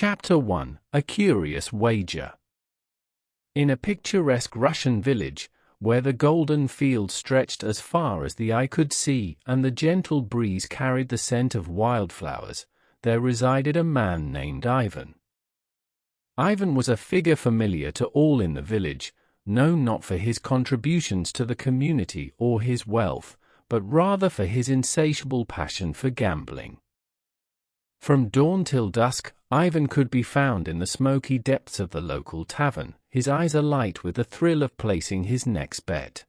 Chapter 1: A Curious Wager. In a picturesque Russian village, where the golden fields stretched as far as the eye could see and the gentle breeze carried the scent of wildflowers, there resided a man named Ivan. Ivan was a figure familiar to all in the village, known not for his contributions to the community or his wealth, but rather for his insatiable passion for gambling. From dawn till dusk, Ivan could be found in the smoky depths of the local tavern, his eyes alight with the thrill of placing his next bet.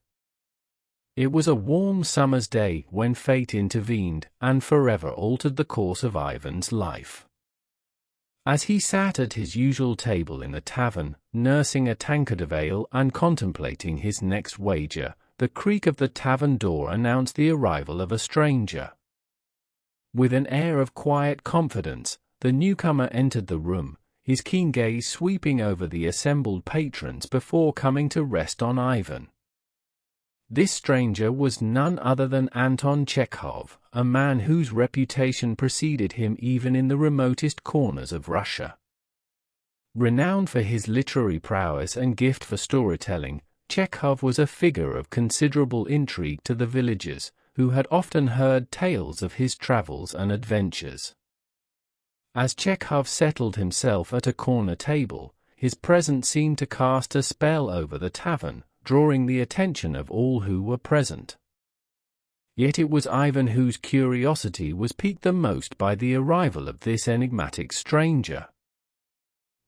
It was a warm summer's day when fate intervened and forever altered the course of Ivan's life. As he sat at his usual table in the tavern, nursing a tankard of ale and contemplating his next wager, the creak of the tavern door announced the arrival of a stranger. With an air of quiet confidence, the newcomer entered the room, his keen gaze sweeping over the assembled patrons before coming to rest on Ivan. This stranger was none other than Anton Chekhov, a man whose reputation preceded him even in the remotest corners of Russia. Renowned for his literary prowess and gift for storytelling, Chekhov was a figure of considerable intrigue to the villagers, who had often heard tales of his travels and adventures. As Chekhov settled himself at a corner table, his presence seemed to cast a spell over the tavern, drawing the attention of all who were present. Yet it was Ivan whose curiosity was piqued the most by the arrival of this enigmatic stranger.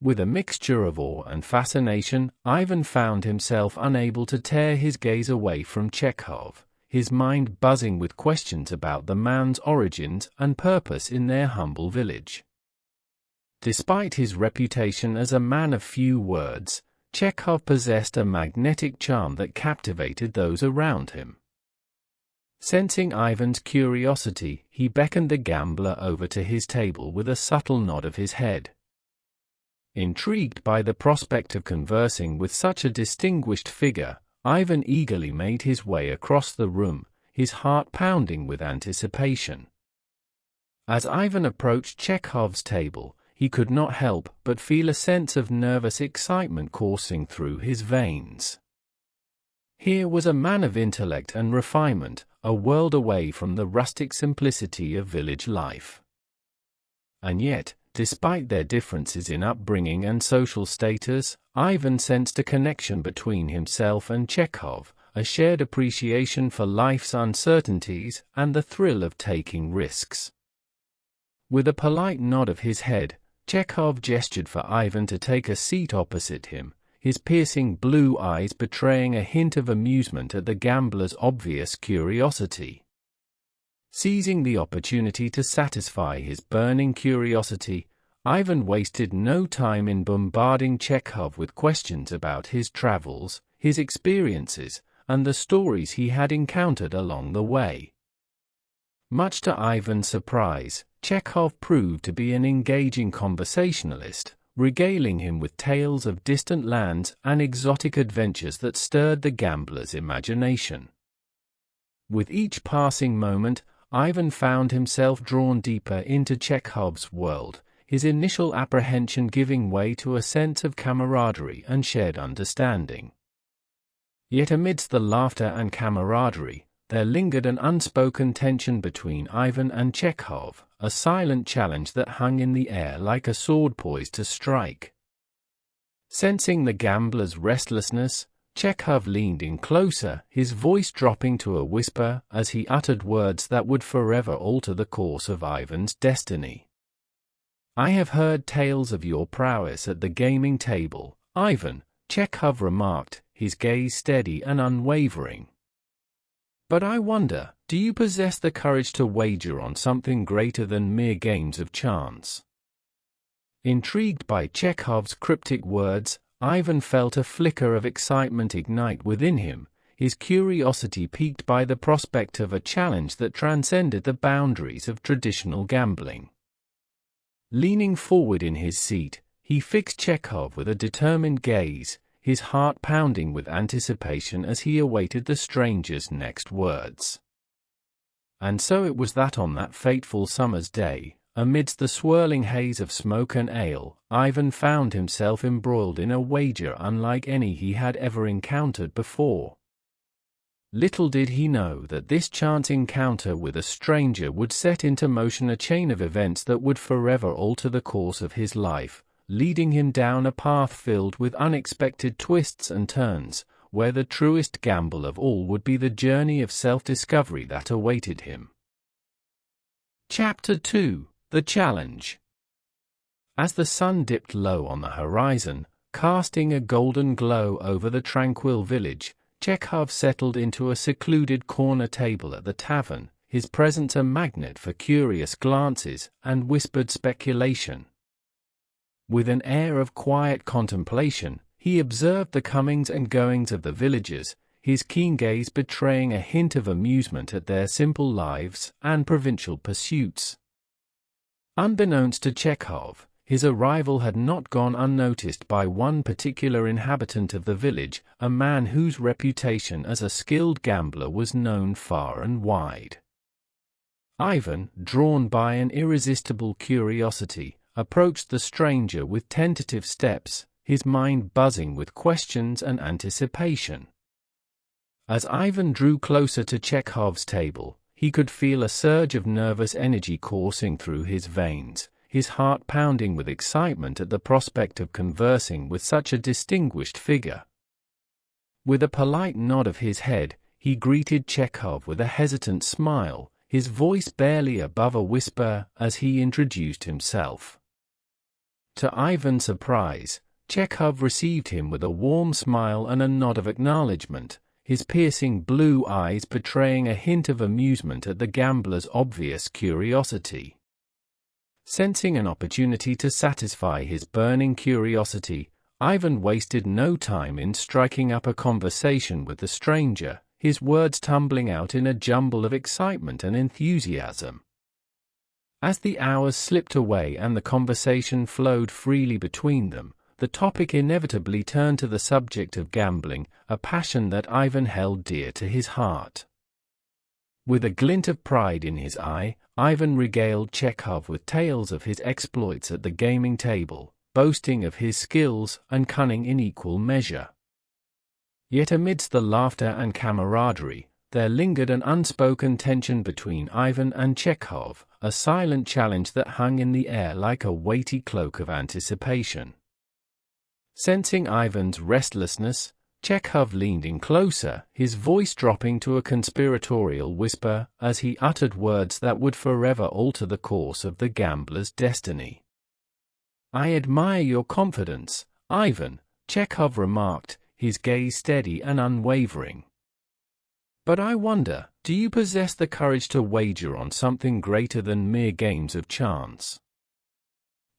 With a mixture of awe and fascination, Ivan found himself unable to tear his gaze away from Chekhov, his mind buzzing with questions about the man's origins and purpose in their humble village. Despite his reputation as a man of few words, Chekhov possessed a magnetic charm that captivated those around him. Sensing Ivan's curiosity, he beckoned the gambler over to his table with a subtle nod of his head. Intrigued by the prospect of conversing with such a distinguished figure, Ivan eagerly made his way across the room, his heart pounding with anticipation. As Ivan approached Chekhov's table, he could not help but feel a sense of nervous excitement coursing through his veins. Here was a man of intellect and refinement, a world away from the rustic simplicity of village life. And yet, despite their differences in upbringing and social status, Ivan sensed a connection between himself and Chekhov, a shared appreciation for life's uncertainties and the thrill of taking risks. With a polite nod of his head, Chekhov gestured for Ivan to take a seat opposite him, his piercing blue eyes betraying a hint of amusement at the gambler's obvious curiosity. Seizing the opportunity to satisfy his burning curiosity, Ivan wasted no time in bombarding Chekhov with questions about his travels, his experiences, and the stories he had encountered along the way. Much to Ivan's surprise, Chekhov proved to be an engaging conversationalist, regaling him with tales of distant lands and exotic adventures that stirred the gambler's imagination. With each passing moment, Ivan found himself drawn deeper into Chekhov's world, his initial apprehension giving way to a sense of camaraderie and shared understanding. Yet amidst the laughter and camaraderie, there lingered an unspoken tension between Ivan and Chekhov, a silent challenge that hung in the air like a sword poised to strike. Sensing the gambler's restlessness, Chekhov leaned in closer, his voice dropping to a whisper as he uttered words that would forever alter the course of Ivan's destiny. "I have heard tales of your prowess at the gaming table, Ivan," Chekhov remarked, his gaze steady and unwavering. "But I wonder, do you possess the courage to wager on something greater than mere games of chance?" Intrigued by Chekhov's cryptic words, Ivan felt a flicker of excitement ignite within him, his curiosity piqued by the prospect of a challenge that transcended the boundaries of traditional gambling. Leaning forward in his seat, he fixed Chekhov with a determined gaze, his heart pounding with anticipation as he awaited the stranger's next words. And so it was that on that fateful summer's day, amidst the swirling haze of smoke and ale, Ivan found himself embroiled in a wager unlike any he had ever encountered before. Little did he know that this chance encounter with a stranger would set into motion a chain of events that would forever alter the course of his life, leading him down a path filled with unexpected twists and turns, where the truest gamble of all would be the journey of self-discovery that awaited him. Chapter 2: The Challenge. As the sun dipped low on the horizon, casting a golden glow over the tranquil village, Chekhov settled into a secluded corner table at the tavern, his presence a magnet for curious glances and whispered speculation. With an air of quiet contemplation, he observed the comings and goings of the villagers, his keen gaze betraying a hint of amusement at their simple lives and provincial pursuits. Unbeknownst to Chekhov, his arrival had not gone unnoticed by one particular inhabitant of the village, a man whose reputation as a skilled gambler was known far and wide. Ivan, drawn by an irresistible curiosity, approached the stranger with tentative steps, his mind buzzing with questions and anticipation. As Ivan drew closer to Chekhov's table, he could feel a surge of nervous energy coursing through his veins, his heart pounding with excitement at the prospect of conversing with such a distinguished figure. With a polite nod of his head, he greeted Chekhov with a hesitant smile, his voice barely above a whisper as he introduced himself. To Ivan's surprise, Chekhov received him with a warm smile and a nod of acknowledgement, his piercing blue eyes betraying a hint of amusement at the gambler's obvious curiosity. Sensing an opportunity to satisfy his burning curiosity, Ivan wasted no time in striking up a conversation with the stranger, his words tumbling out in a jumble of excitement and enthusiasm. As the hours slipped away and the conversation flowed freely between them, the topic inevitably turned to the subject of gambling, a passion that Ivan held dear to his heart. With a glint of pride in his eye, Ivan regaled Chekhov with tales of his exploits at the gaming table, boasting of his skills and cunning in equal measure. Yet amidst the laughter and camaraderie, there lingered an unspoken tension between Ivan and Chekhov, a silent challenge that hung in the air like a weighty cloak of anticipation. Sensing Ivan's restlessness, Chekhov leaned in closer, his voice dropping to a conspiratorial whisper as he uttered words that would forever alter the course of the gambler's destiny. "I admire your confidence, Ivan," Chekhov remarked, his gaze steady and unwavering. "But I wonder, do you possess the courage to wager on something greater than mere games of chance?"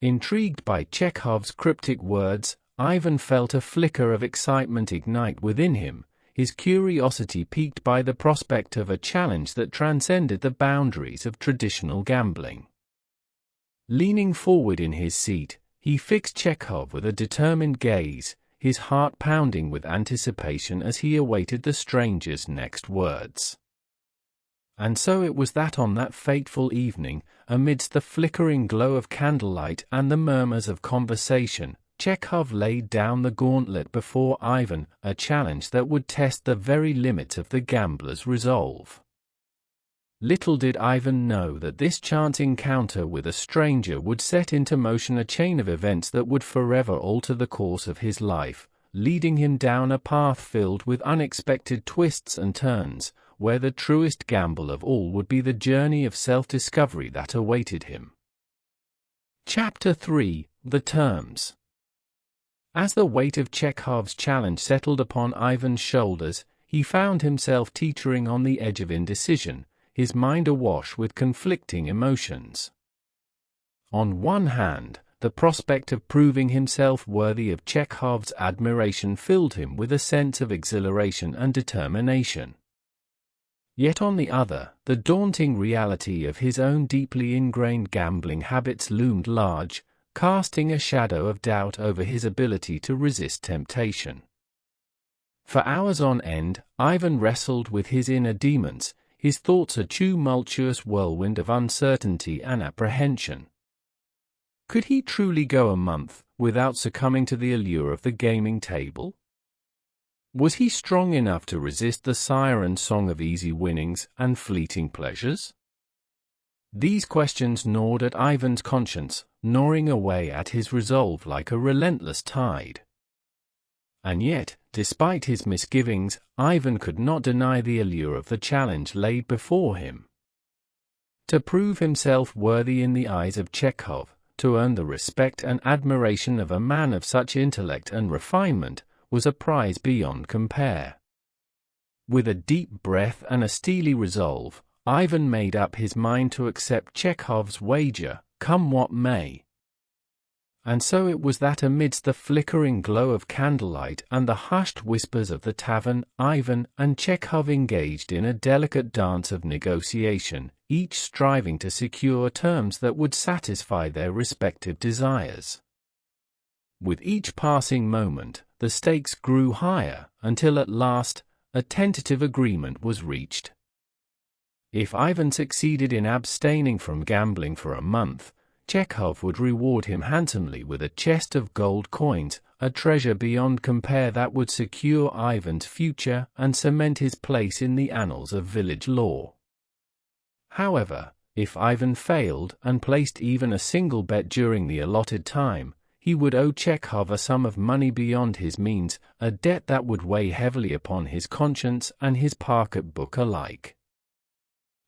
Intrigued by Chekhov's cryptic words, Ivan felt a flicker of excitement ignite within him, his curiosity piqued by the prospect of a challenge that transcended the boundaries of traditional gambling. Leaning forward in his seat, he fixed Chekhov with a determined gaze, his heart pounding with anticipation as he awaited the stranger's next words. And so it was that on that fateful evening, amidst the flickering glow of candlelight and the murmurs of conversation, Chekhov laid down the gauntlet before Ivan, a challenge that would test the very limits of the gambler's resolve. Little did Ivan know that this chance encounter with a stranger would set into motion a chain of events that would forever alter the course of his life, leading him down a path filled with unexpected twists and turns, where the truest gamble of all would be the journey of self-discovery that awaited him. Chapter 3: The Terms. As the weight of Chekhov's challenge settled upon Ivan's shoulders, he found himself teetering on the edge of indecision, his mind awash with conflicting emotions. On one hand, the prospect of proving himself worthy of Chekhov's admiration filled him with a sense of exhilaration and determination. Yet on the other, the daunting reality of his own deeply ingrained gambling habits loomed large, casting a shadow of doubt over his ability to resist temptation. For hours on end, Ivan wrestled with his inner demons, his thoughts a tumultuous whirlwind of uncertainty and apprehension. Could he truly go a month without succumbing to the allure of the gaming table? Was he strong enough to resist the siren song of easy winnings and fleeting pleasures? These questions gnawed at Ivan's conscience, gnawing away at his resolve like a relentless tide. And yet, despite his misgivings, Ivan could not deny the allure of the challenge laid before him. To prove himself worthy in the eyes of Chekhov, to earn the respect and admiration of a man of such intellect and refinement, was a prize beyond compare. With a deep breath and a steely resolve, Ivan made up his mind to accept Chekhov's wager, come what may. And so it was that amidst the flickering glow of candlelight and the hushed whispers of the tavern, Ivan and Chekhov engaged in a delicate dance of negotiation, each striving to secure terms that would satisfy their respective desires. With each passing moment, the stakes grew higher, until at last, a tentative agreement was reached. If Ivan succeeded in abstaining from gambling for a month, Chekhov would reward him handsomely with a chest of gold coins, a treasure beyond compare that would secure Ivan's future and cement his place in the annals of village lore. However, if Ivan failed and placed even a single bet during the allotted time, he would owe Chekhov a sum of money beyond his means, a debt that would weigh heavily upon his conscience and his pocketbook alike.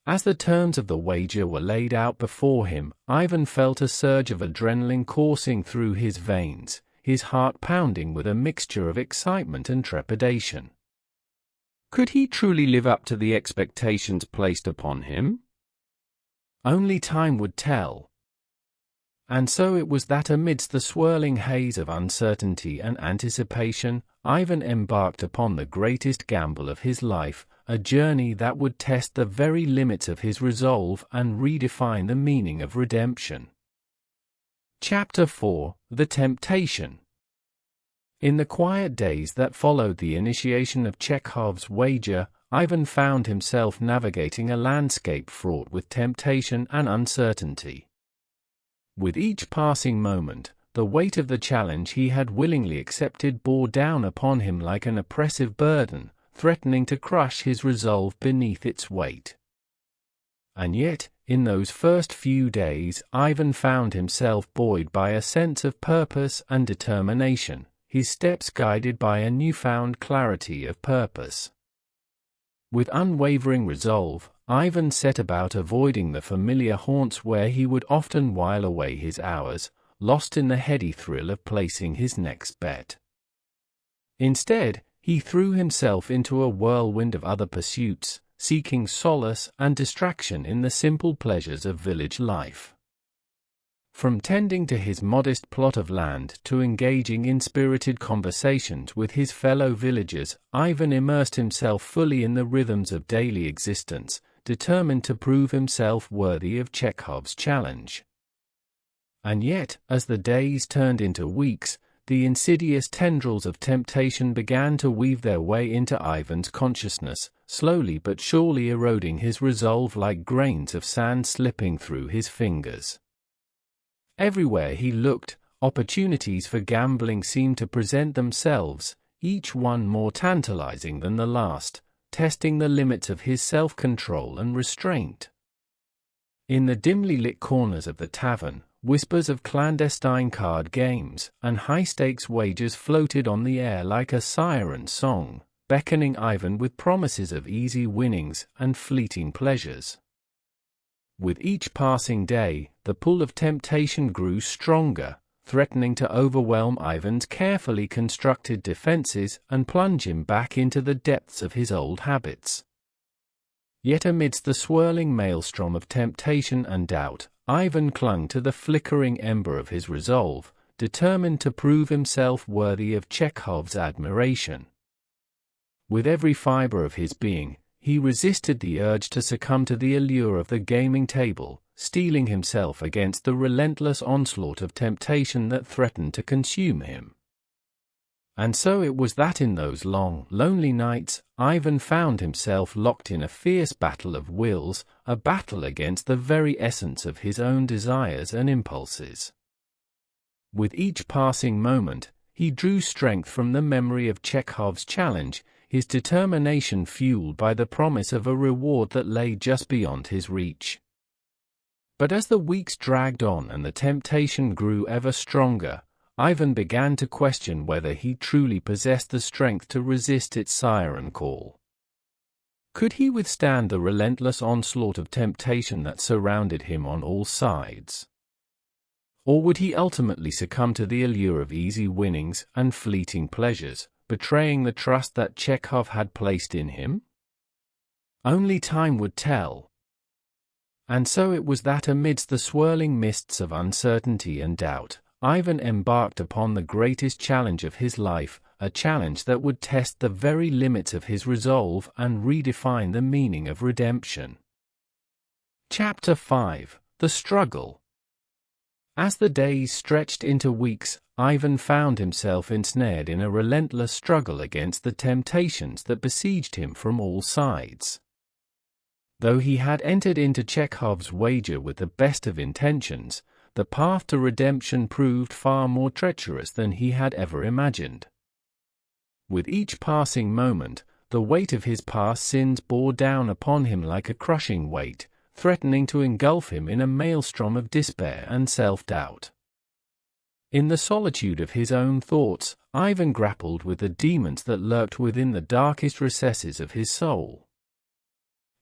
As the terms of the wager were laid out before him, Ivan felt a surge of adrenaline coursing through his veins, his heart pounding with a mixture of excitement and trepidation. Could he truly live up to the expectations placed upon him? Only time would tell. And so it was that amidst the swirling haze of uncertainty and anticipation, Ivan embarked upon the greatest gamble of his life, a journey that would test the very limits of his resolve and redefine the meaning of redemption. Chapter 4: The Temptation. In the quiet days that followed the initiation of Chekhov's wager, Ivan found himself navigating a landscape fraught with temptation and uncertainty. With each passing moment, the weight of the challenge he had willingly accepted bore down upon him like an oppressive burden, threatening to crush his resolve beneath its weight. And yet, in those first few days, Ivan found himself buoyed by a sense of purpose and determination, his steps guided by a newfound clarity of purpose. With unwavering resolve, Ivan set about avoiding the familiar haunts where he would often while away his hours, lost in the heady thrill of placing his next bet. Instead, he threw himself into a whirlwind of other pursuits, seeking solace and distraction in the simple pleasures of village life. From tending to his modest plot of land to engaging in spirited conversations with his fellow villagers, Ivan immersed himself fully in the rhythms of daily existence, determined to prove himself worthy of Chekhov's challenge. And yet, as the days turned into weeks, the insidious tendrils of temptation began to weave their way into Ivan's consciousness, slowly but surely eroding his resolve like grains of sand slipping through his fingers. Everywhere he looked, opportunities for gambling seemed to present themselves, each one more tantalizing than the last, testing the limits of his self-control and restraint. In the dimly lit corners of the tavern, whispers of clandestine card games and high-stakes wagers floated on the air like a siren song, beckoning Ivan with promises of easy winnings and fleeting pleasures. With each passing day, the pull of temptation grew stronger, threatening to overwhelm Ivan's carefully constructed defenses and plunge him back into the depths of his old habits. Yet amidst the swirling maelstrom of temptation and doubt, Ivan clung to the flickering ember of his resolve, determined to prove himself worthy of Chekhov's admiration. With every fiber of his being, he resisted the urge to succumb to the allure of the gaming table, steeling himself against the relentless onslaught of temptation that threatened to consume him. And so it was that in those long, lonely nights, Ivan found himself locked in a fierce battle of wills, a battle against the very essence of his own desires and impulses. With each passing moment, he drew strength from the memory of Chekhov's challenge, his determination fueled by the promise of a reward that lay just beyond his reach. But as the weeks dragged on and the temptation grew ever stronger, Ivan began to question whether he truly possessed the strength to resist its siren call. Could he withstand the relentless onslaught of temptation that surrounded him on all sides? Or would he ultimately succumb to the allure of easy winnings and fleeting pleasures, betraying the trust that Chekhov had placed in him? Only time would tell. And so it was that amidst the swirling mists of uncertainty and doubt, Ivan embarked upon the greatest challenge of his life, a challenge that would test the very limits of his resolve and redefine the meaning of redemption. Chapter 5: The Struggle. As the days stretched into weeks, Ivan found himself ensnared in a relentless struggle against the temptations that besieged him from all sides. Though he had entered into Chekhov's wager with the best of intentions, the path to redemption proved far more treacherous than he had ever imagined. With each passing moment, the weight of his past sins bore down upon him like a crushing weight, threatening to engulf him in a maelstrom of despair and self-doubt. In the solitude of his own thoughts, Ivan grappled with the demons that lurked within the darkest recesses of his soul.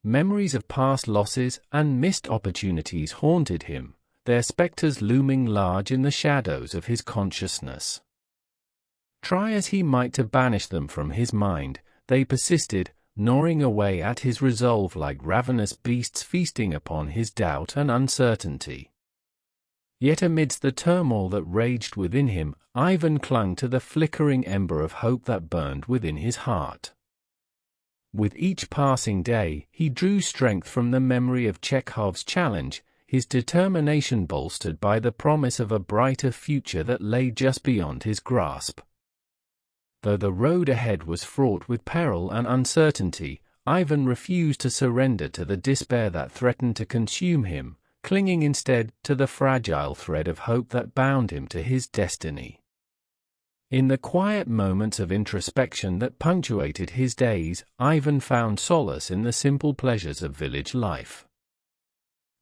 Memories of past losses and missed opportunities haunted him, their specters looming large in the shadows of his consciousness. Try as he might to banish them from his mind, they persisted, gnawing away at his resolve like ravenous beasts feasting upon his doubt and uncertainty. Yet amidst the turmoil that raged within him, Ivan clung to the flickering ember of hope that burned within his heart. With each passing day, he drew strength from the memory of Chekhov's challenge, his determination bolstered by the promise of a brighter future that lay just beyond his grasp. Though the road ahead was fraught with peril and uncertainty, Ivan refused to surrender to the despair that threatened to consume him, clinging instead to the fragile thread of hope that bound him to his destiny. In the quiet moments of introspection that punctuated his days, Ivan found solace in the simple pleasures of village life.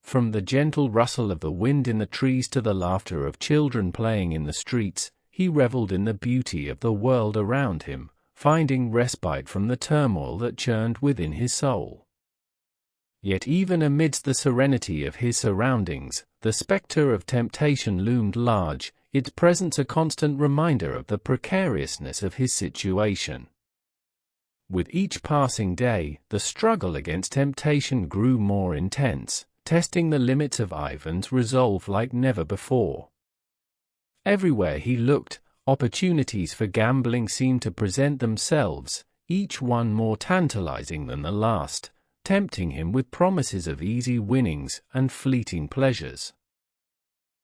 From the gentle rustle of the wind in the trees to the laughter of children playing in the streets, he reveled in the beauty of the world around him, finding respite from the turmoil that churned within his soul. Yet even amidst the serenity of his surroundings, the spectre of temptation loomed large, its presence a constant reminder of the precariousness of his situation. With each passing day, the struggle against temptation grew more intense, testing the limits of Ivan's resolve like never before. Everywhere he looked, opportunities for gambling seemed to present themselves, each one more tantalizing than the last, tempting him with promises of easy winnings and fleeting pleasures.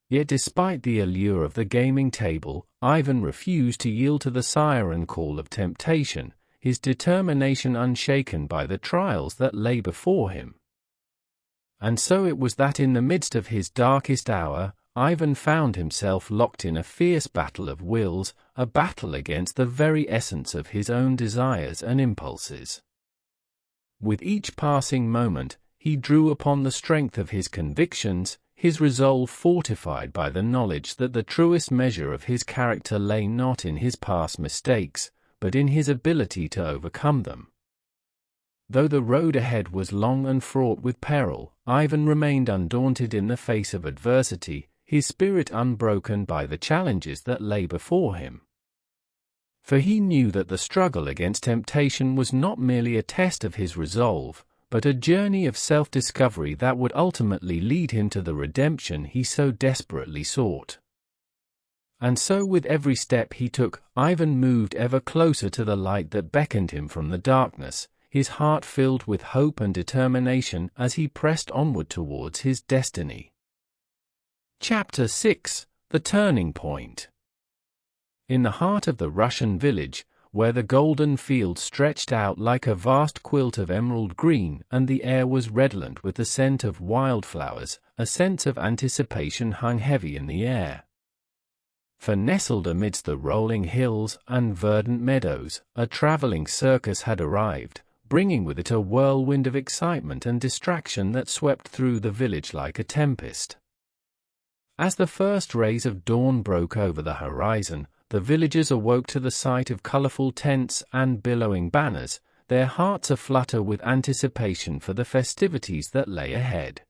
Yet despite the allure of the gaming table, Ivan refused to yield to the siren call of temptation, his determination unshaken by the trials that lay before him. And so it was that in the midst of his darkest hour, Ivan found himself locked in a fierce battle of wills, a battle against the very essence of his own desires and impulses. With each passing moment, he drew upon the strength of his convictions, his resolve fortified by the knowledge that the truest measure of his character lay not in his past mistakes, but in his ability to overcome them. Though the road ahead was long and fraught with peril, Ivan remained undaunted in the face of adversity, his spirit unbroken by the challenges that lay before him. For he knew that the struggle against temptation was not merely a test of his resolve, but a journey of self-discovery that would ultimately lead him to the redemption he so desperately sought. And so with every step he took, Ivan moved ever closer to the light that beckoned him from the darkness, his heart filled with hope and determination as he pressed onward towards his destiny. Chapter 6: The Turning Point. In the heart of the Russian village, where the golden field stretched out like a vast quilt of emerald green and the air was redolent with the scent of wildflowers, a sense of anticipation hung heavy in the air. For nestled amidst the rolling hills and verdant meadows, a traveling circus had arrived, bringing with it a whirlwind of excitement and distraction that swept through the village like a tempest. As the first rays of dawn broke over the horizon, the villagers awoke to the sight of colorful tents and billowing banners, their hearts aflutter with anticipation for the festivities that lay ahead.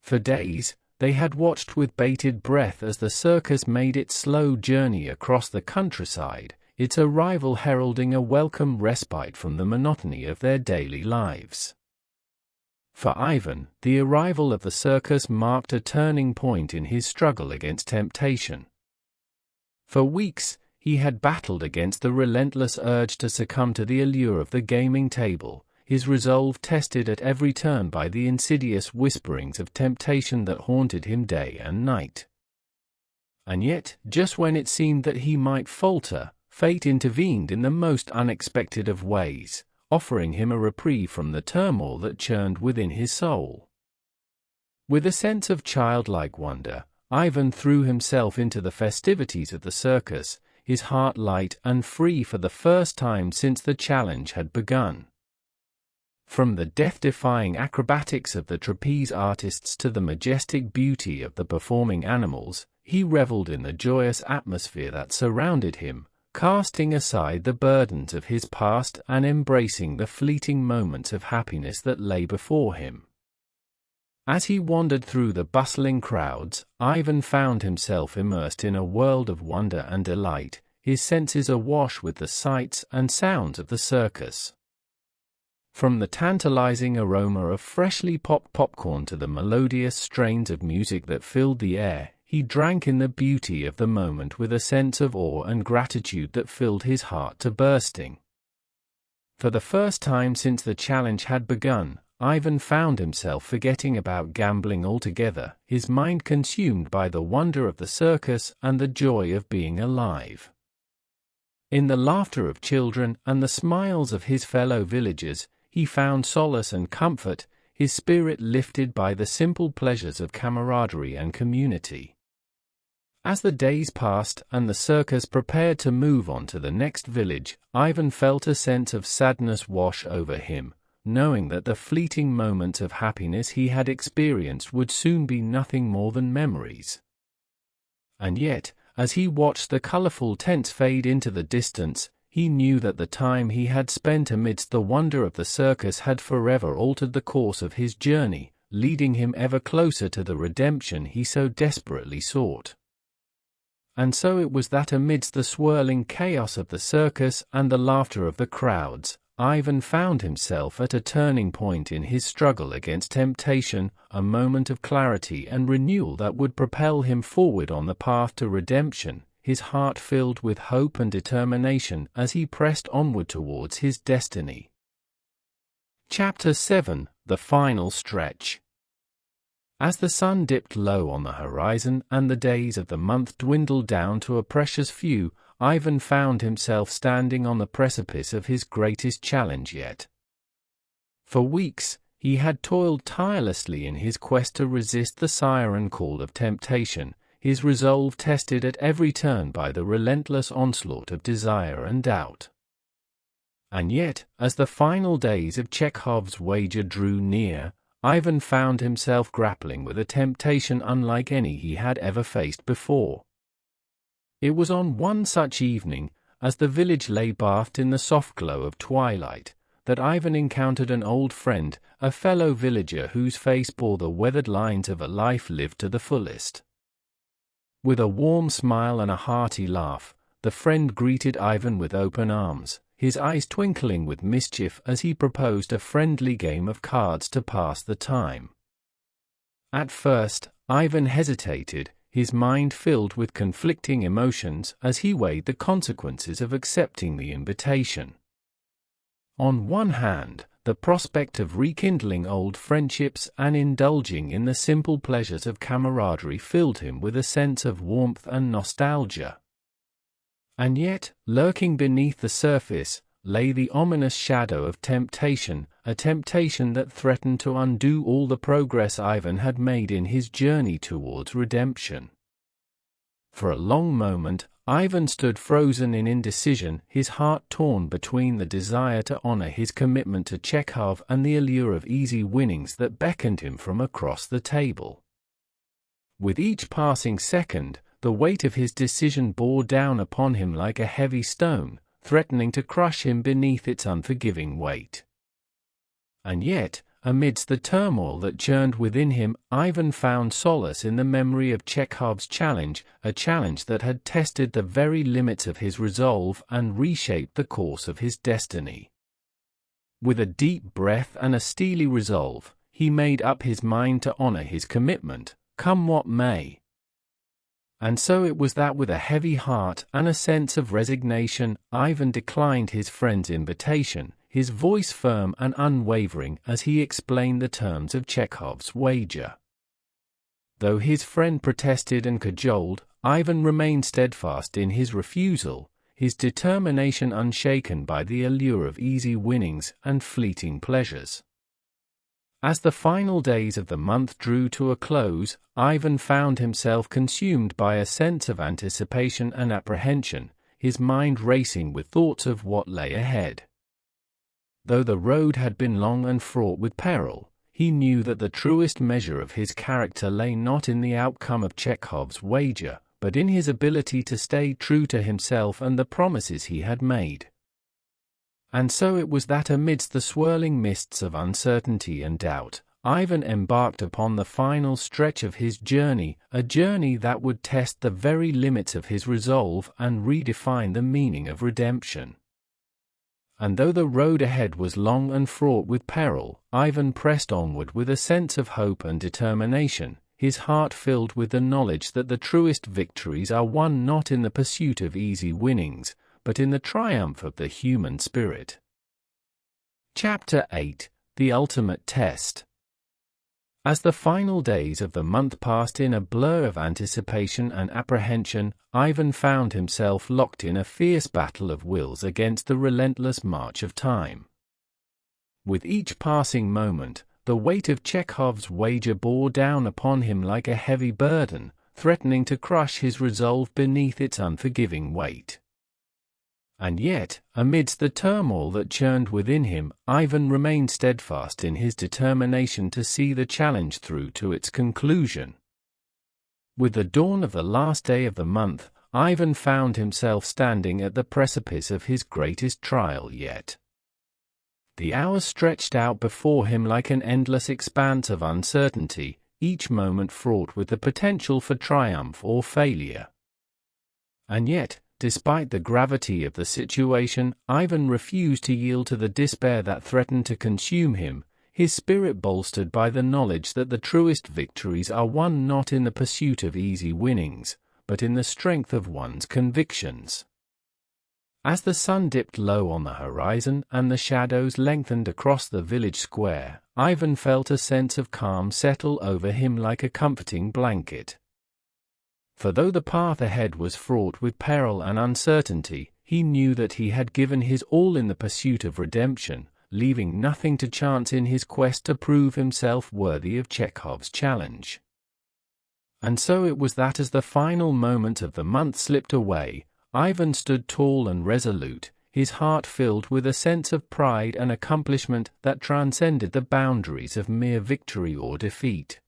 For days, they had watched with bated breath as the circus made its slow journey across the countryside, its arrival heralding a welcome respite from the monotony of their daily lives. For Ivan, the arrival of the circus marked a turning point in his struggle against temptation. For weeks, he had battled against the relentless urge to succumb to the allure of the gaming table, his resolve tested at every turn by the insidious whisperings of temptation that haunted him day and night. And yet, just when it seemed that he might falter, fate intervened in the most unexpected of ways, offering him a reprieve from the turmoil that churned within his soul. With a sense of childlike wonder, Ivan threw himself into the festivities of the circus, his heart light and free for the first time since the challenge had begun. From the death-defying acrobatics of the trapeze artists to the majestic beauty of the performing animals, he reveled in the joyous atmosphere that surrounded him, casting aside the burdens of his past and embracing the fleeting moments of happiness that lay before him. As he wandered through the bustling crowds, Ivan found himself immersed in a world of wonder and delight, his senses awash with the sights and sounds of the circus. From the tantalizing aroma of freshly popped popcorn to the melodious strains of music that filled the air, he drank in the beauty of the moment with a sense of awe and gratitude that filled his heart to bursting. For the first time since the challenge had begun, Ivan found himself forgetting about gambling altogether, his mind consumed by the wonder of the circus and the joy of being alive. In the laughter of children and the smiles of his fellow villagers, he found solace and comfort, his spirit lifted by the simple pleasures of camaraderie and community. As the days passed and the circus prepared to move on to the next village, Ivan felt a sense of sadness wash over him, knowing that the fleeting moments of happiness he had experienced would soon be nothing more than memories. And yet, as he watched the colorful tents fade into the distance, he knew that the time he had spent amidst the wonder of the circus had forever altered the course of his journey, leading him ever closer to the redemption he so desperately sought. And so it was that amidst the swirling chaos of the circus and the laughter of the crowds, Ivan found himself at a turning point in his struggle against temptation, a moment of clarity and renewal that would propel him forward on the path to redemption, his heart filled with hope and determination as he pressed onward towards his destiny. Chapter 7: The Final Stretch. As the sun dipped low on the horizon and the days of the month dwindled down to a precious few, Ivan found himself standing on the precipice of his greatest challenge yet. For weeks, he had toiled tirelessly in his quest to resist the siren call of temptation, his resolve tested at every turn by the relentless onslaught of desire and doubt. And yet, as the final days of Chekhov's wager drew near, Ivan found himself grappling with a temptation unlike any he had ever faced before. It was on one such evening, as the village lay bathed in the soft glow of twilight, that Ivan encountered an old friend, a fellow villager whose face bore the weathered lines of a life lived to the fullest. With a warm smile and a hearty laugh, the friend greeted Ivan with open arms, his eyes twinkling with mischief as he proposed a friendly game of cards to pass the time. At first, Ivan hesitated, his mind filled with conflicting emotions as he weighed the consequences of accepting the invitation. On one hand, the prospect of rekindling old friendships and indulging in the simple pleasures of camaraderie filled him with a sense of warmth and nostalgia. And yet, lurking beneath the surface, lay the ominous shadow of temptation, a temptation that threatened to undo all the progress Ivan had made in his journey towards redemption. For a long moment, Ivan stood frozen in indecision, his heart torn between the desire to honor his commitment to Chekhov and the allure of easy winnings that beckoned him from across the table. With each passing second, the weight of his decision bore down upon him like a heavy stone, threatening to crush him beneath its unforgiving weight. And yet, amidst the turmoil that churned within him, Ivan found solace in the memory of Chekhov's challenge, a challenge that had tested the very limits of his resolve and reshaped the course of his destiny. With a deep breath and a steely resolve, he made up his mind to honor his commitment, come what may. And so it was that with a heavy heart and a sense of resignation, Ivan declined his friend's invitation, his voice firm and unwavering as he explained the terms of Chekhov's wager. Though his friend protested and cajoled, Ivan remained steadfast in his refusal, his determination unshaken by the allure of easy winnings and fleeting pleasures. As the final days of the month drew to a close, Ivan found himself consumed by a sense of anticipation and apprehension, his mind racing with thoughts of what lay ahead. Though the road had been long and fraught with peril, he knew that the truest measure of his character lay not in the outcome of Chekhov's wager, but in his ability to stay true to himself and the promises he had made. And so it was that amidst the swirling mists of uncertainty and doubt, Ivan embarked upon the final stretch of his journey, a journey that would test the very limits of his resolve and redefine the meaning of redemption. And though the road ahead was long and fraught with peril, Ivan pressed onward with a sense of hope and determination, his heart filled with the knowledge that the truest victories are won not in the pursuit of easy winnings, but in the triumph of the human spirit. Chapter 8: The Ultimate Test. As the final days of the month passed in a blur of anticipation and apprehension, Ivan found himself locked in a fierce battle of wills against the relentless march of time. With each passing moment, the weight of Chekhov's wager bore down upon him like a heavy burden, threatening to crush his resolve beneath its unforgiving weight. And yet, amidst the turmoil that churned within him, Ivan remained steadfast in his determination to see the challenge through to its conclusion. With the dawn of the last day of the month, Ivan found himself standing at the precipice of his greatest trial yet. The hours stretched out before him like an endless expanse of uncertainty, each moment fraught with the potential for triumph or failure. And yet, despite the gravity of the situation, Ivan refused to yield to the despair that threatened to consume him, his spirit bolstered by the knowledge that the truest victories are won not in the pursuit of easy winnings, but in the strength of one's convictions. As the sun dipped low on the horizon and the shadows lengthened across the village square, Ivan felt a sense of calm settle over him like a comforting blanket. For though the path ahead was fraught with peril and uncertainty, he knew that he had given his all in the pursuit of redemption, leaving nothing to chance in his quest to prove himself worthy of Chekhov's challenge. And so it was that as the final moment of the month slipped away, Ivan stood tall and resolute, his heart filled with a sense of pride and accomplishment that transcended the boundaries of mere victory or defeat.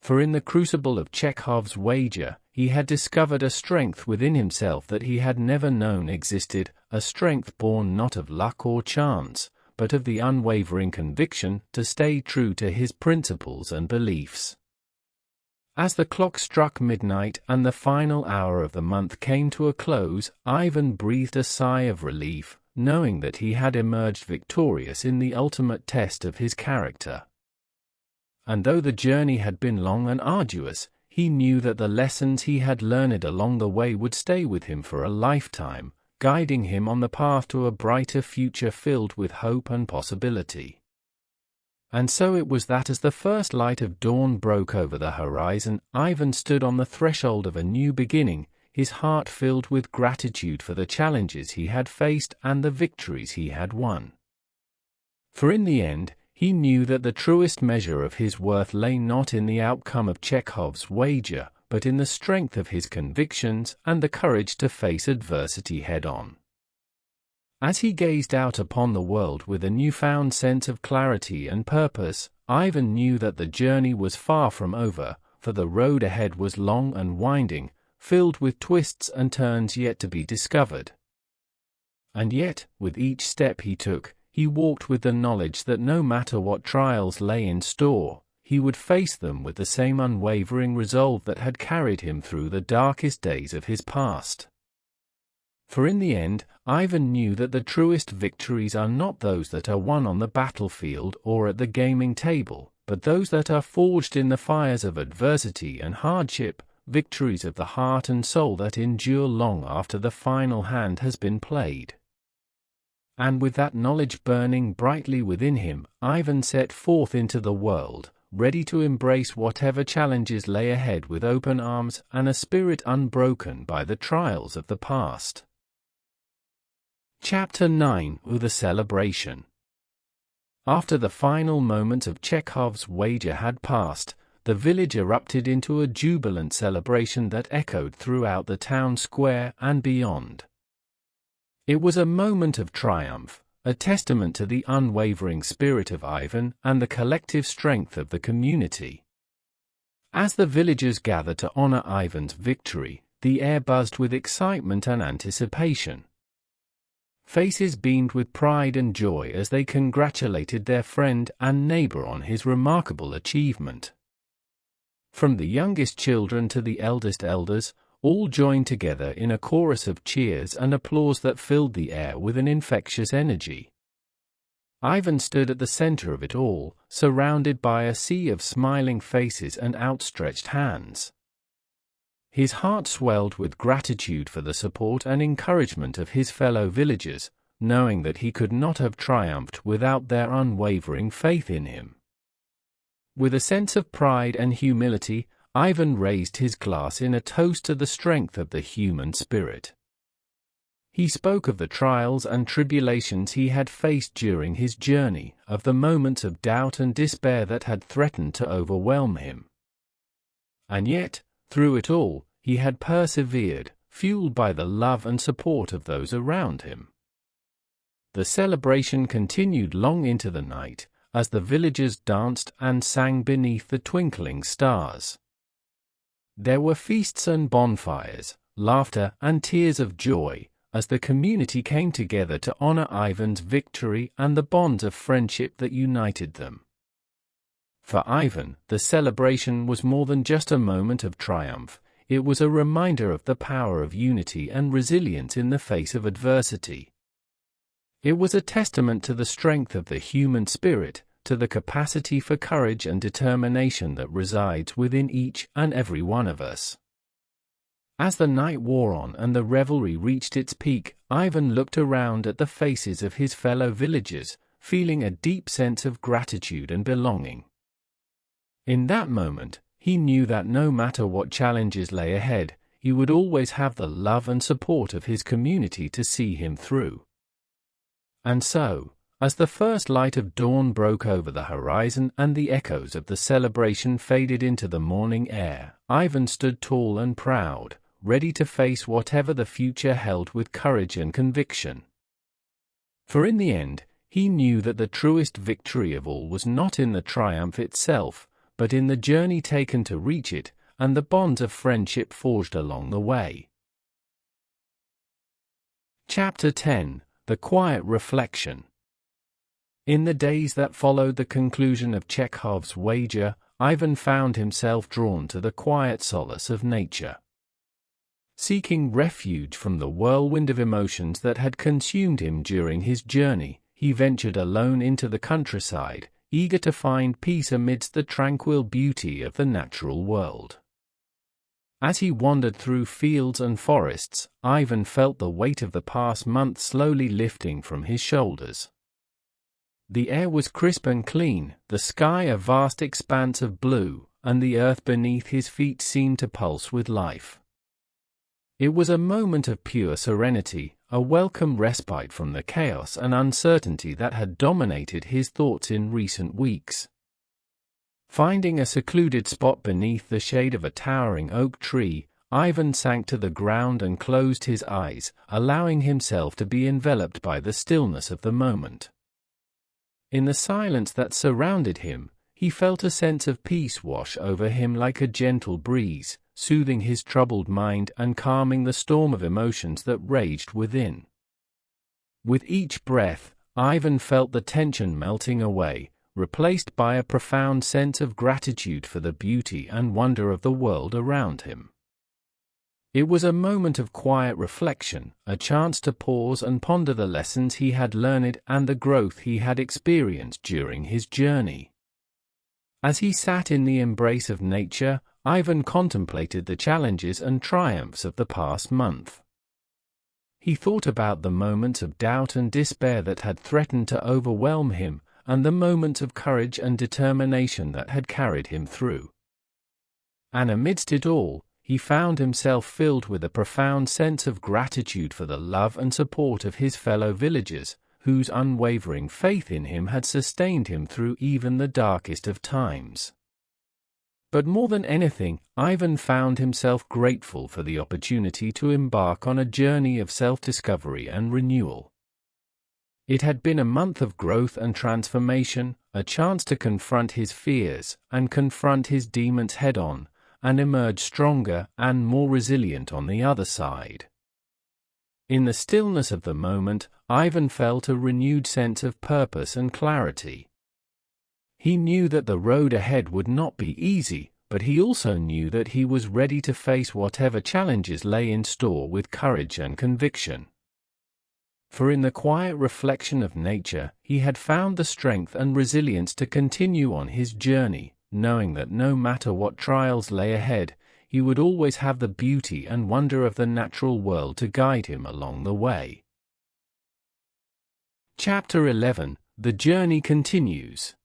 For in the crucible of Chekhov's wager, he had discovered a strength within himself that he had never known existed, a strength born not of luck or chance, but of the unwavering conviction to stay true to his principles and beliefs. As the clock struck midnight and the final hour of the month came to a close, Ivan breathed a sigh of relief, knowing that he had emerged victorious in the ultimate test of his character. And though the journey had been long and arduous, he knew that the lessons he had learned along the way would stay with him for a lifetime, guiding him on the path to a brighter future filled with hope and possibility. And so it was that as the first light of dawn broke over the horizon, Ivan stood on the threshold of a new beginning, his heart filled with gratitude for the challenges he had faced and the victories he had won. For in the end, he knew that the truest measure of his worth lay not in the outcome of Chekhov's wager, but in the strength of his convictions and the courage to face adversity head-on. As he gazed out upon the world with a newfound sense of clarity and purpose, Ivan knew that the journey was far from over, for the road ahead was long and winding, filled with twists and turns yet to be discovered. And yet, with each step he took, he walked with the knowledge that no matter what trials lay in store, he would face them with the same unwavering resolve that had carried him through the darkest days of his past. For in the end, Ivan knew that the truest victories are not those that are won on the battlefield or at the gaming table, but those that are forged in the fires of adversity and hardship, victories of the heart and soul that endure long after the final hand has been played. And with that knowledge burning brightly within him, Ivan set forth into the world, ready to embrace whatever challenges lay ahead with open arms and a spirit unbroken by the trials of the past. Chapter 9: The Celebration. After the final moments of Chekhov's wager had passed, the village erupted into a jubilant celebration that echoed throughout the town square and beyond. It was a moment of triumph, a testament to the unwavering spirit of Ivan and the collective strength of the community. As the villagers gathered to honor Ivan's victory, the air buzzed with excitement and anticipation. Faces beamed with pride and joy as they congratulated their friend and neighbor on his remarkable achievement. From the youngest children to the eldest elders, all joined together in a chorus of cheers and applause that filled the air with an infectious energy. Ivan stood at the center of it all, surrounded by a sea of smiling faces and outstretched hands. His heart swelled with gratitude for the support and encouragement of his fellow villagers, knowing that he could not have triumphed without their unwavering faith in him. With a sense of pride and humility, Ivan raised his glass in a toast to the strength of the human spirit. He spoke of the trials and tribulations he had faced during his journey, of the moments of doubt and despair that had threatened to overwhelm him. And yet, through it all, he had persevered, fueled by the love and support of those around him. The celebration continued long into the night, as the villagers danced and sang beneath the twinkling stars. There were feasts and bonfires, laughter and tears of joy, as the community came together to honor Ivan's victory and the bonds of friendship that united them. For Ivan, the celebration was more than just a moment of triumph, it was a reminder of the power of unity and resilience in the face of adversity. It was a testament to the strength of the human spirit, to the capacity for courage and determination that resides within each and every one of us. As the night wore on and the revelry reached its peak, Ivan looked around at the faces of his fellow villagers, feeling a deep sense of gratitude and belonging. In that moment, he knew that no matter what challenges lay ahead, he would always have the love and support of his community to see him through. And so, as the first light of dawn broke over the horizon and the echoes of the celebration faded into the morning air, Ivan stood tall and proud, ready to face whatever the future held with courage and conviction. For in the end, he knew that the truest victory of all was not in the triumph itself, but in the journey taken to reach it, and the bonds of friendship forged along the way. Chapter 10: The Quiet Reflection. In the days that followed the conclusion of Chekhov's wager, Ivan found himself drawn to the quiet solace of nature. Seeking refuge from the whirlwind of emotions that had consumed him during his journey, he ventured alone into the countryside, eager to find peace amidst the tranquil beauty of the natural world. As he wandered through fields and forests, Ivan felt the weight of the past month slowly lifting from his shoulders. The air was crisp and clean, the sky a vast expanse of blue, and the earth beneath his feet seemed to pulse with life. It was a moment of pure serenity, a welcome respite from the chaos and uncertainty that had dominated his thoughts in recent weeks. Finding a secluded spot beneath the shade of a towering oak tree, Ivan sank to the ground and closed his eyes, allowing himself to be enveloped by the stillness of the moment. In the silence that surrounded him, he felt a sense of peace wash over him like a gentle breeze, soothing his troubled mind and calming the storm of emotions that raged within. With each breath, Ivan felt the tension melting away, replaced by a profound sense of gratitude for the beauty and wonder of the world around him. It was a moment of quiet reflection, a chance to pause and ponder the lessons he had learned and the growth he had experienced during his journey. As he sat in the embrace of nature, Ivan contemplated the challenges and triumphs of the past month. He thought about the moments of doubt and despair that had threatened to overwhelm him, and the moments of courage and determination that had carried him through. And amidst it all, he found himself filled with a profound sense of gratitude for the love and support of his fellow villagers, whose unwavering faith in him had sustained him through even the darkest of times. But more than anything, Ivan found himself grateful for the opportunity to embark on a journey of self-discovery and renewal. It had been a month of growth and transformation, a chance to confront his fears and confront his demons head-on, and emerge stronger and more resilient on the other side. In the stillness of the moment, Ivan felt a renewed sense of purpose and clarity. He knew that the road ahead would not be easy, but he also knew that he was ready to face whatever challenges lay in store with courage and conviction. For in the quiet reflection of nature, he had found the strength and resilience to continue on his journey, knowing that no matter what trials lay ahead, he would always have the beauty and wonder of the natural world to guide him along the way. Chapter 11: The Journey Continues.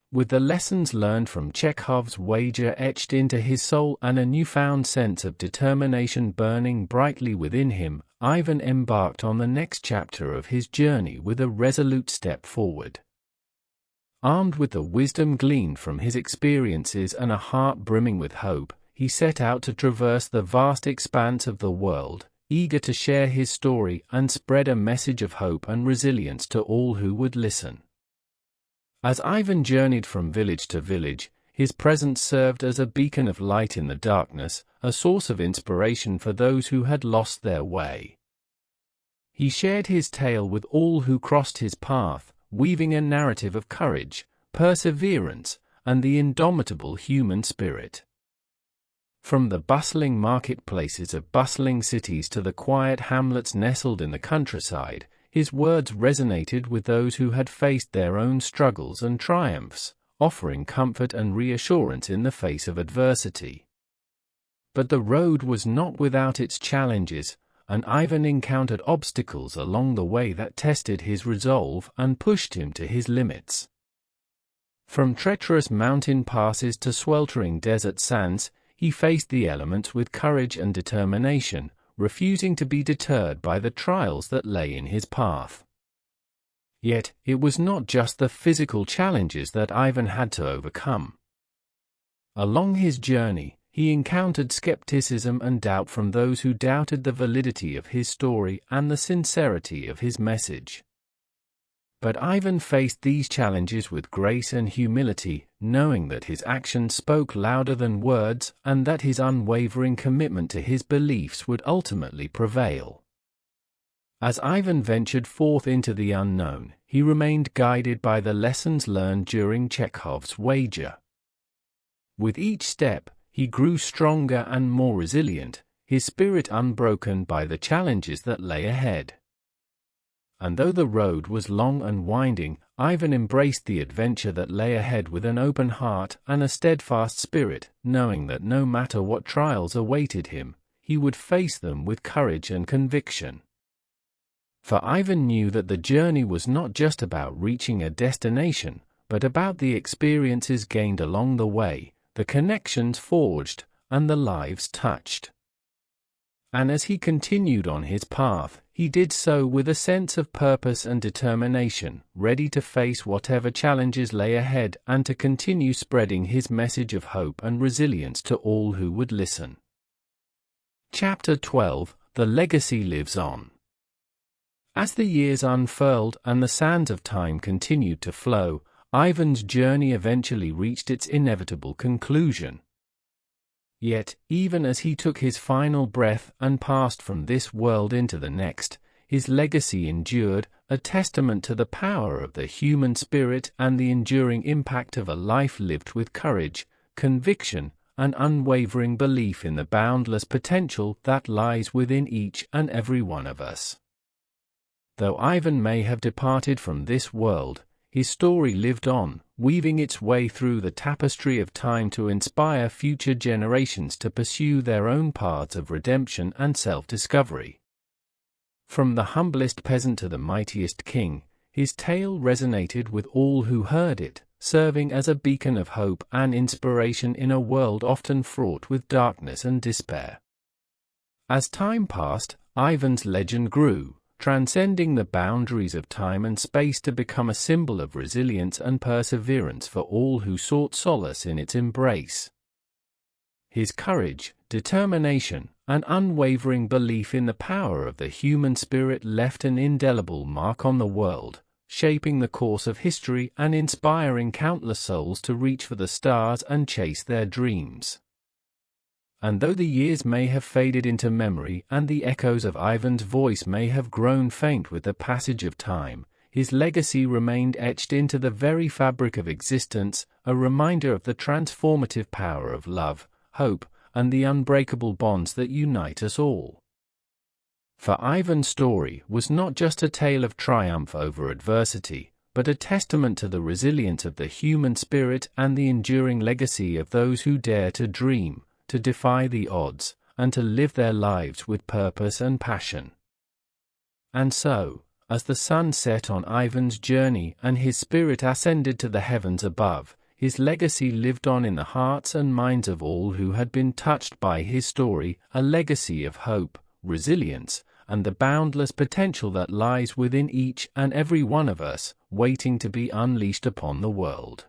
With the lessons learned from Chekhov's wager etched into his soul and a newfound sense of determination burning brightly within him, Ivan embarked on the next chapter of his journey with a resolute step forward. Armed with the wisdom gleaned from his experiences and a heart brimming with hope, he set out to traverse the vast expanse of the world, eager to share his story and spread a message of hope and resilience to all who would listen. As Ivan journeyed from village to village, his presence served as a beacon of light in the darkness, a source of inspiration for those who had lost their way. He shared his tale with all who crossed his path, weaving a narrative of courage, perseverance, and the indomitable human spirit. From the bustling marketplaces of bustling cities to the quiet hamlets nestled in the countryside, his words resonated with those who had faced their own struggles and triumphs, offering comfort and reassurance in the face of adversity. But the road was not without its challenges, and Ivan encountered obstacles along the way that tested his resolve and pushed him to his limits. From treacherous mountain passes to sweltering desert sands, he faced the elements with courage and determination, refusing to be deterred by the trials that lay in his path. Yet, it was not just the physical challenges that Ivan had to overcome. Along his journey, he encountered skepticism and doubt from those who doubted the validity of his story and the sincerity of his message. But Ivan faced these challenges with grace and humility, knowing that his actions spoke louder than words and that his unwavering commitment to his beliefs would ultimately prevail. As Ivan ventured forth into the unknown, he remained guided by the lessons learned during Chekhov's wager. With each step, he grew stronger and more resilient, his spirit unbroken by the challenges that lay ahead. And though the road was long and winding, Ivan embraced the adventure that lay ahead with an open heart and a steadfast spirit, knowing that no matter what trials awaited him, he would face them with courage and conviction. For Ivan knew that the journey was not just about reaching a destination, but about the experiences gained along the way, the connections forged, and the lives touched. And as he continued on his path, he did so with a sense of purpose and determination, ready to face whatever challenges lay ahead and to continue spreading his message of hope and resilience to all who would listen. Chapter 12: The Legacy Lives On. As the years unfurled and the sands of time continued to flow, Ivan's journey eventually reached its inevitable conclusion. Yet, even as he took his final breath and passed from this world into the next, his legacy endured, a testament to the power of the human spirit and the enduring impact of a life lived with courage, conviction, and unwavering belief in the boundless potential that lies within each and every one of us. Though Ivan may have departed from this world, his story lived on, weaving its way through the tapestry of time to inspire future generations to pursue their own paths of redemption and self-discovery. From the humblest peasant to the mightiest king, his tale resonated with all who heard it, serving as a beacon of hope and inspiration in a world often fraught with darkness and despair. As time passed, Ivan's legend grew, transcending the boundaries of time and space to become a symbol of resilience and perseverance for all who sought solace in its embrace. His courage, determination, and unwavering belief in the power of the human spirit left an indelible mark on the world, shaping the course of history and inspiring countless souls to reach for the stars and chase their dreams. And though the years may have faded into memory and the echoes of Ivan's voice may have grown faint with the passage of time, his legacy remained etched into the very fabric of existence, a reminder of the transformative power of love, hope, and the unbreakable bonds that unite us all. For Ivan's story was not just a tale of triumph over adversity, but a testament to the resilience of the human spirit and the enduring legacy of those who dare to dream, to defy the odds, and to live their lives with purpose and passion. And so, as the sun set on Ivan's journey and his spirit ascended to the heavens above, his legacy lived on in the hearts and minds of all who had been touched by his story, a legacy of hope, resilience, and the boundless potential that lies within each and every one of us, waiting to be unleashed upon the world.